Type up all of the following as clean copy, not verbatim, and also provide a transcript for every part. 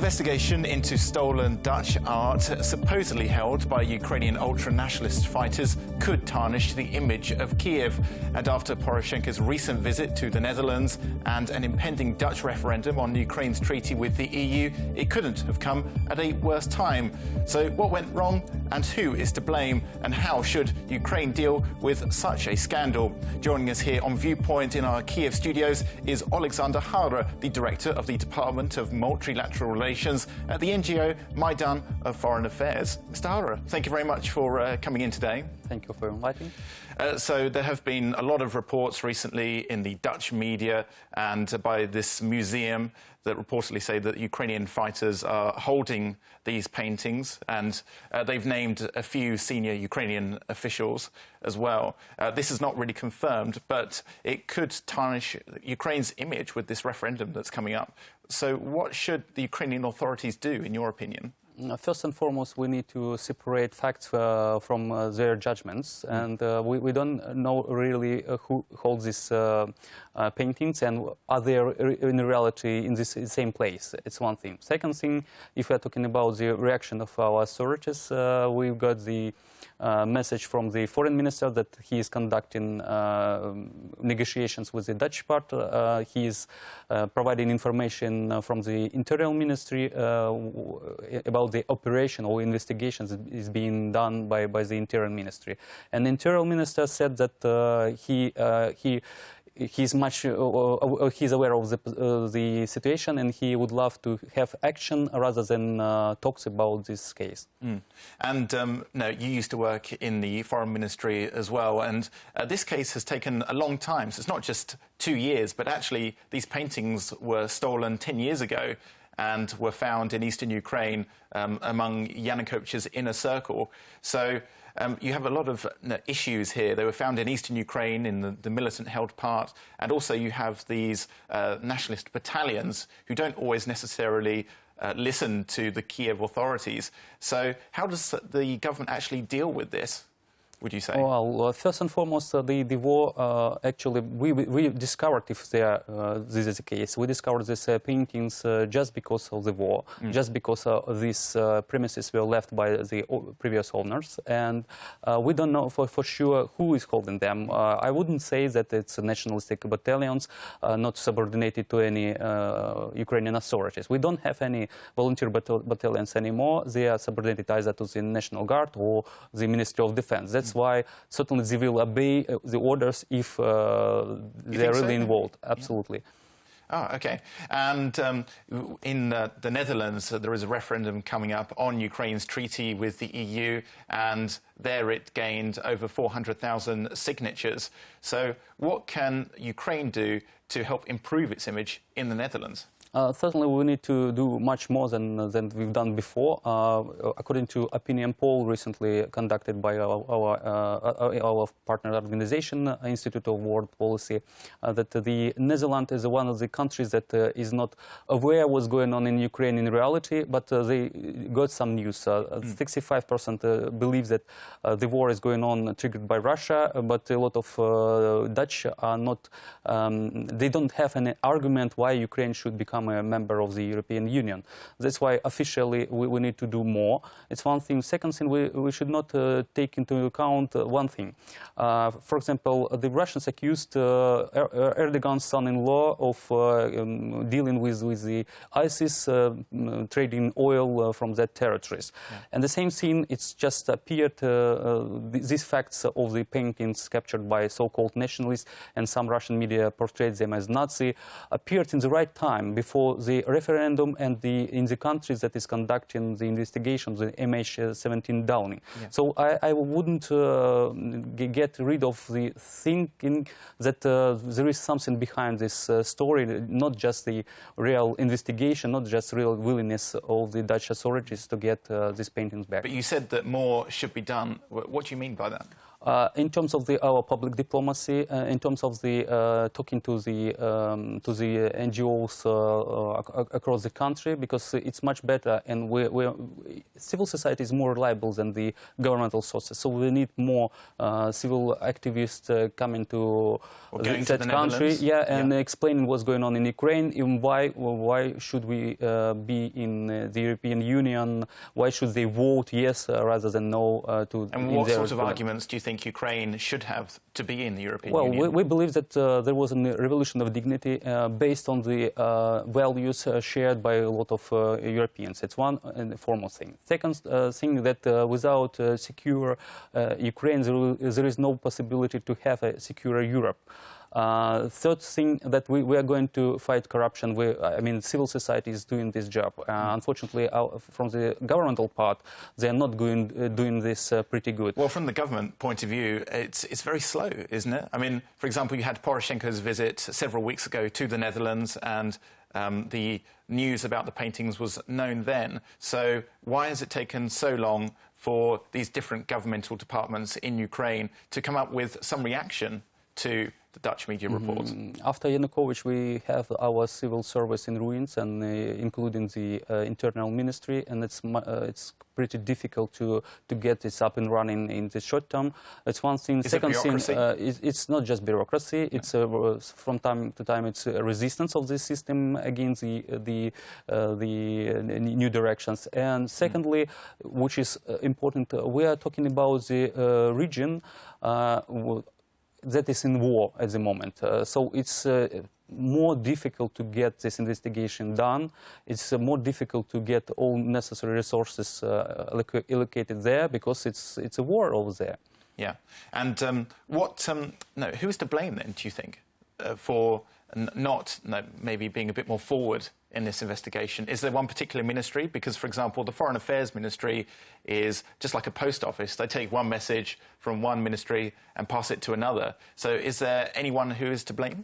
investigation into stolen Dutch art, supposedly held by Ukrainian ultra-nationalist fighters, could tarnish the image of Kyiv. And after Poroshenko's recent visit to the Netherlands and an impending Dutch referendum on Ukraine's treaty with the EU, it couldn't have come at a worse time. So what went wrong, and who is to blame, and how should Ukraine deal with such a scandal? Joining us here on Viewpoint in our Kyiv studios is Oleksandr Khara, the director of the Department of Multilateral Relations at the NGO Maidan of Foreign Affairs. Mr. Khara, thank you very much for coming in today. Thank you for inviting. So there have been a lot of reports recently in the Dutch media and by this museum that reportedly say that Ukrainian fighters are holding these paintings, and they've named a few senior Ukrainian officials as well. This is not really confirmed, but it could tarnish Ukraine's image with this referendum that's coming up. So what should the Ukrainian authorities do, in your opinion? First and foremost, we need to separate facts from their judgments, and we don't know really who holds these paintings and are they in reality in this same place. It's one thing. Second thing, if we're talking about the reaction of our authorities, we've got the message from the foreign minister that he is conducting negotiations with the Dutch part. He is providing information from the Interior Ministry about the operation or investigations is being done by the Interior Ministry. And the Interior Minister said that he's aware of the situation, and he would love to have action rather than talks about this case. And no, you used to work in the Foreign Ministry as well, and this case has taken a long time. So it's not just 2 years, but actually these paintings were stolen 10 years ago and were found in eastern Ukraine among Yanukovych's inner circle. So you have a lot of issues here. They were found in eastern Ukraine, in the militant-held part, and also you have these nationalist battalions who don't always necessarily listen to the Kyiv authorities. So how does the government actually deal with this, would you say? Well, first and foremost, the war, actually, we discovered, if this is the case, we discovered these paintings just because of the war, just because these premises were left by the previous owners, and we don't know for sure who is holding them. I wouldn't say that it's nationalistic battalions, not subordinated to any Ukrainian authorities. We don't have any volunteer battalions anymore. They are subordinated either to the National Guard or the Ministry of Defense. That's why certainly they will obey the orders if they're really involved. Absolutely. Oh, okay. And in the Netherlands, there is a referendum coming up on Ukraine's treaty with the EU, and there it gained over 400,000 signatures. So what can Ukraine do to help improve its image in the Netherlands? Certainly, we need to do much more than we've done before. According to opinion poll recently conducted by our partner organization, Institute of World Policy, that the Netherlands is one of the countries that is not aware what's going on in Ukraine in reality, but they got some news. 65% believe that the war is going on triggered by Russia, but a lot of Dutch are not, they don't have any argument why Ukraine should become a member of the European Union. That's why officially we need to do more. It's one thing. Second thing, we should not take into account one thing. For example, the Russians accused Erdogan's son-in-law of dealing with the ISIS, trading oil from their territories. Yeah. And the same thing, it's just appeared, these facts of the paintings captured by so-called nationalists, and some Russian media portrayed them as Nazi, appeared in the right time before the referendum and in the countries that is conducting the investigations, the MH17 downing. Yeah. So I wouldn't get rid of the thinking that there is something behind this story, not just the real investigation, not just real willingness of the Dutch authorities to get these paintings back. But you said that more should be done. What do you mean by that? In terms of our public diplomacy, in terms of the talking to the NGOs across the country, because it's much better, and civil society is more reliable than the governmental sources. So we need more civil activists coming to that country, and explaining what's going on in Ukraine, and why should we be in the European Union? Why should they vote yes rather than no to? And what sort of arguments do you think Ukraine should have to be in the European Union? Well, we believe that there was a revolution of dignity based on the values shared by a lot of Europeans. It's one and foremost thing. Second thing, that without secure Ukraine, there is no possibility to have a secure Europe. Third thing, that we are going to fight corruption. I mean, civil society is doing this job. Unfortunately, from the governmental part, they are not doing this pretty good. Well, from the government point of view, it's very slow, isn't it? I mean, for example, you had Poroshenko's visit several weeks ago to the Netherlands, and the news about the paintings was known then. So why has it taken so long for these different governmental departments in Ukraine to come up with some reaction to the Dutch media reports? After Yanukovych, we have our civil service in ruins, and including the internal ministry, and it's pretty difficult to get this up and running in the short term. It's one thing. Second thing, it's not just bureaucracy. It's from time to time it's a resistance of the system against the new directions. And secondly, which is important, we are talking about the region that is in war at the moment. So it's more difficult to get this investigation done. It's more difficult to get all necessary resources allocated there, because it's a war over there. Yeah. And who is to blame then, do you think, for not maybe being a bit more forward in this investigation? Is there one particular ministry? Because, for example, the Foreign Affairs Ministry is just like a post office. They take one message from one ministry and pass it to another. So is there anyone who is to blame?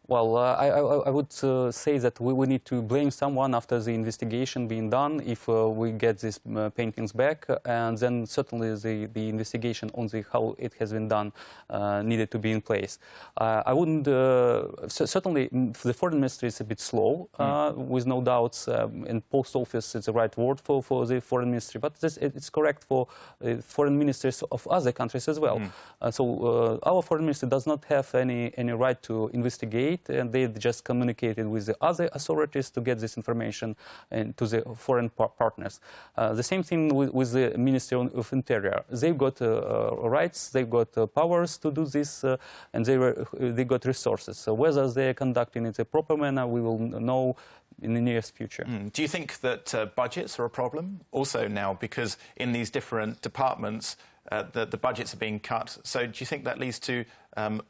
Well, I would say that we need to blame someone after the investigation being done, if we get these paintings back, and then certainly the investigation on how it has been done needed to be in place. I wouldn't, certainly the foreign ministry is a bit slow, with no doubts, and post office is the right word for the foreign ministry, but it's correct for foreign ministers of other countries as well. So our foreign ministry does not have any right to investigate, and they just communicated with the other authorities to get this information and to the foreign partners. The same thing with the Ministry of Interior. They've got rights, they've got powers to do this, and they got resources. So whether they're conducting it in a proper manner, we will know in the nearest future. Do you think that budgets are a problem also now, because in these different departments the budgets are being cut? So do you think that leads to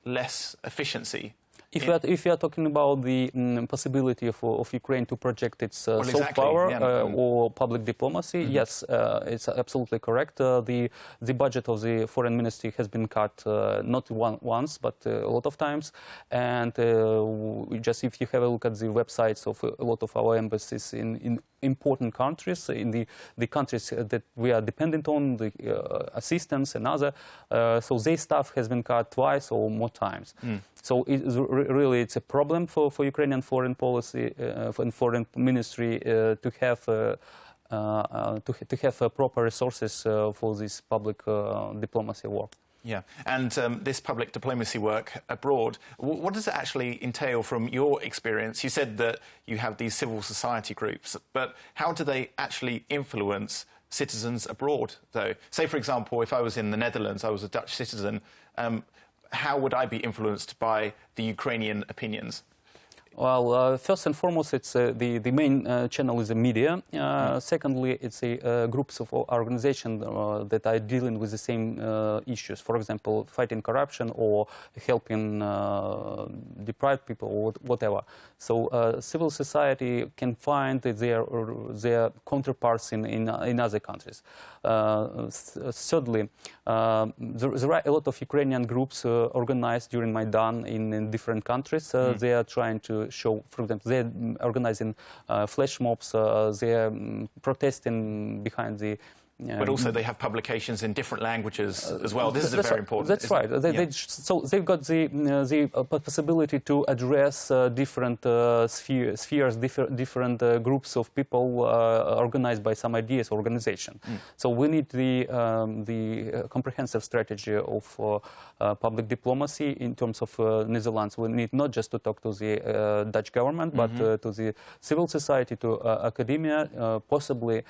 less efficiency? If you are talking about the possibility of Ukraine to project its soft power or public diplomacy, yes, it's absolutely correct. The budget of the foreign ministry has been cut not once, but a lot of times. And just if you have a look at the websites of a lot of our embassies in important countries, in the countries that we are dependent on, the assistance and other, so their staff has been cut twice or more times. So really it's a problem for Ukrainian foreign policy and foreign ministry to have proper resources for this public diplomacy work. Yeah, and this public diplomacy work abroad, what does it actually entail from your experience? You said that you have these civil society groups, but how do they actually influence citizens abroad, though? Say, for example, if I was in the Netherlands, I was a Dutch citizen, how would I be influenced by the Ukrainian opinions? Well, first and foremost, it's the main channel is the media. Secondly, it's groups of organizations that are dealing with the same issues. For example, fighting corruption or helping deprived people or whatever. So civil society can find their counterparts in other countries. Thirdly, there are a lot of Ukrainian groups organized during Maidan in different countries. They are trying to show, for example, they're organizing flash mobs, they're protesting behind the But also they have publications in different languations as well. This is very important. That's right. So they've got the possibility to address different spheres, different groups of people organized by some ideas organization. So we need the comprehensive strategy of public diplomacy in terms of Netherlands. We need not just to talk to the Dutch government, but to the civil society, to academia, possibly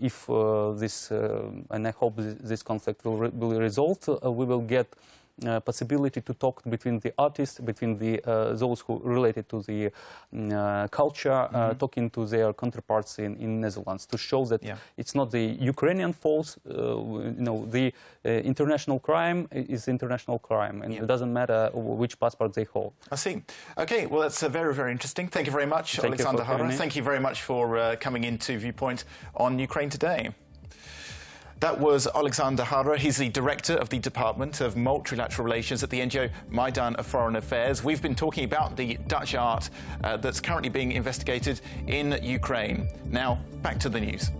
if this, and I hope this conflict will be resolved, we will get possibility to talk between the artists, between the those who related to the culture, talking to their counterparts in Netherlands, to show that it's not the Ukrainian fault. The international crime is international crime, and it doesn't matter which passport they hold. I see. Okay, well, that's very, very interesting. Thank you very much, Oleksandr Khara. Thank you very much for coming into Viewpoint on Ukraine Today. That was Oleksandr Khara. He's the director of the Department of Multilateral Relations at the NGO Maidan of Foreign Affairs. We've been talking about the Dutch art that's currently being investigated in Ukraine. Now, back to the news.